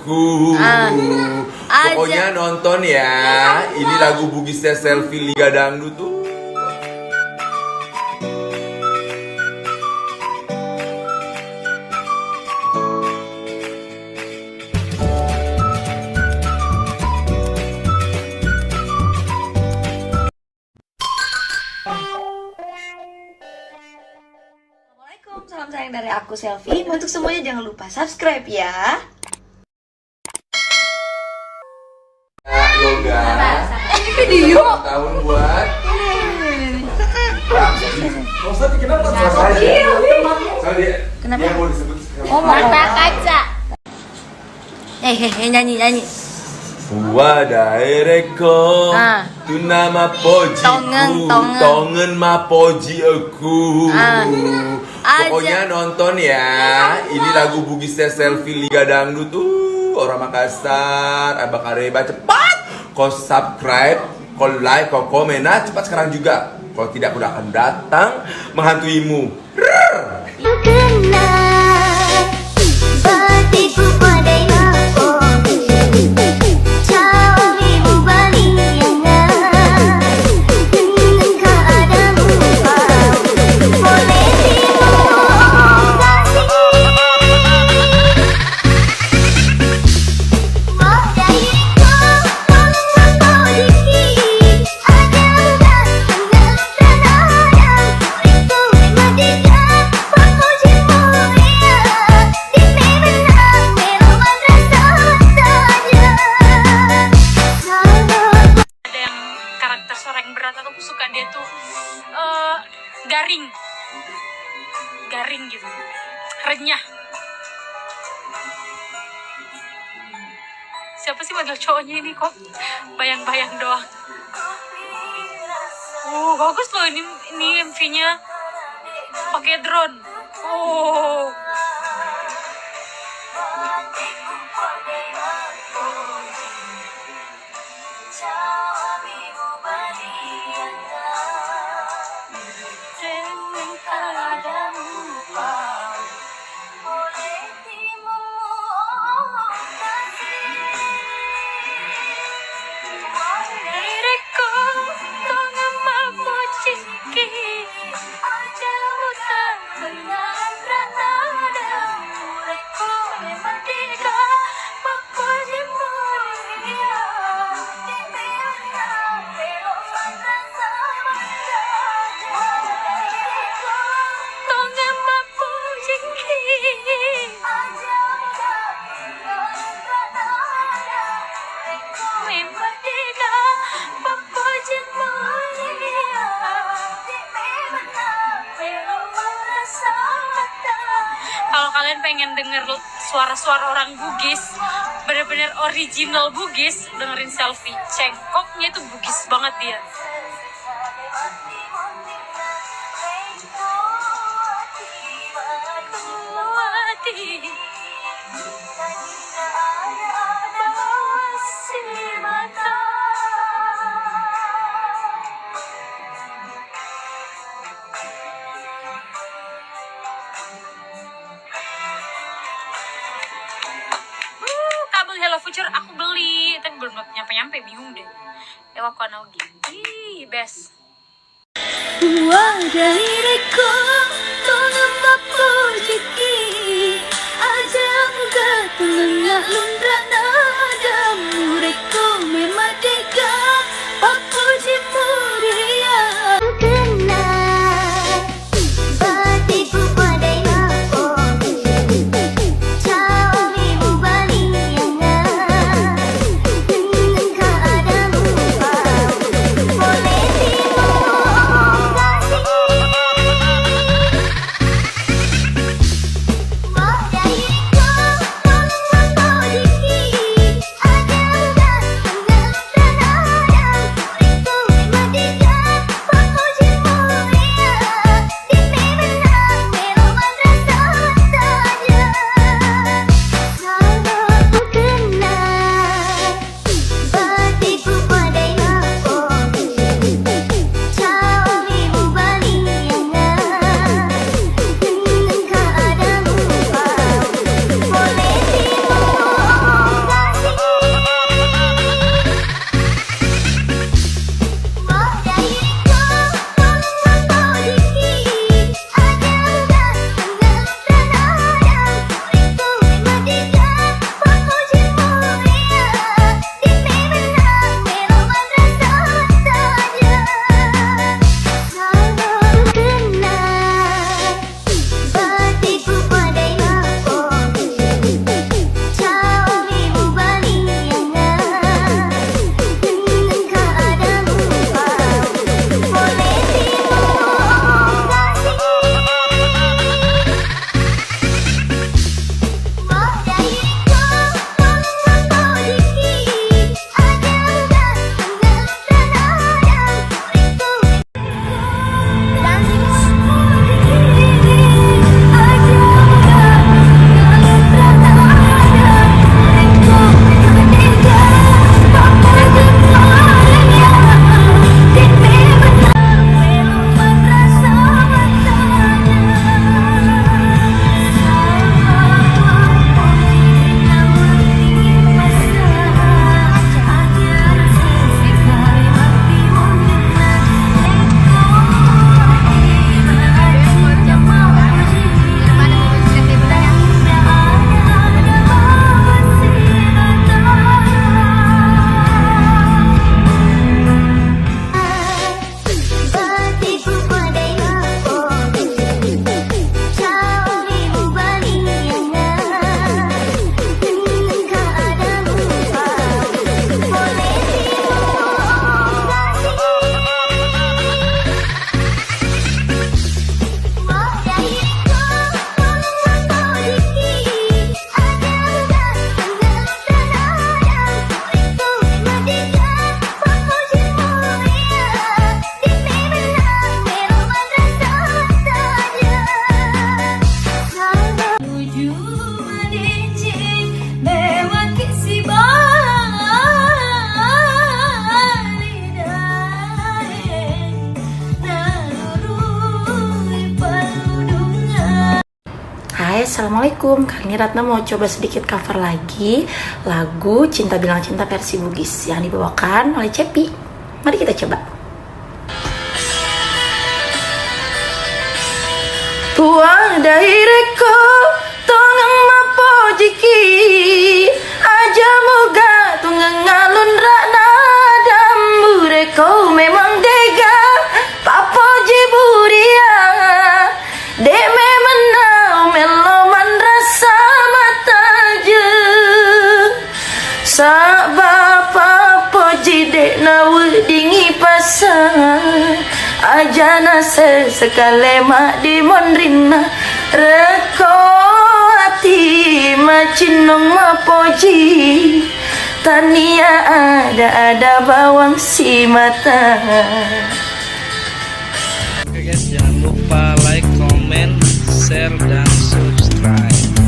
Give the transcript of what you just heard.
aku. Pokoknya nonton ya. Ini lagu Bugisnya Selfie Liga Dangdut tuh. Assalamualaikum, salam sayang dari aku Selfie. Untuk semuanya jangan lupa subscribe ya. Yoga. Ini video. Tahun buat. Kenapa? Dia mau disebut. Oh, mata kaca. Nyanyi. Wadaireko tu nama pojiku, tongen ma poji aku. Pokoknya nonton ya. Ini lagu Bugisnya Selfie Liga Dangdut tuh. Orang Makassar, Abang Kareba cepat. Kau subscribe, kau like, kau komen. Nah cepat sekarang juga. Kalau tidak aku akan datang menghantuimu. garing gitu, renyah. Siapa sih model cowoknya ini, kok bayang-bayang doang. Bagus loh ini MV-nya pakai drone. Kalau kalian pengen denger suara-suara orang Bugis, bener-bener original Bugis, dengerin Selfie. Cengkoknya itu Bugis banget dia. Hello Future aku beli, tapi belum nyampe bingung deh. Ewa Konogi, best. Wadaireko tonga pojiki aja muga tengah lundra nada mureko memadega papoji muria kena batiku padai mako cawi bubali yana dengan keadamu boleh timu Assalamualaikum, kali ini Ratna mau coba sedikit cover lagi lagu Cinta Bilang Cinta versi Bugis yang dibawakan oleh Cepi. Mari kita coba. Tuang dari reko tongang mapo jiki aja moga tunggang ngalun Ratna dambu reko memang dega papo jiburia deme menau meloman rasa mata je sa bapa poji dek nawe dingi pasang aja nase sekale mak di monrina reko hati macinong mapoji tania ada bawang si mata. Oke guys, jangan lupa like, comment, share, dan subscribe.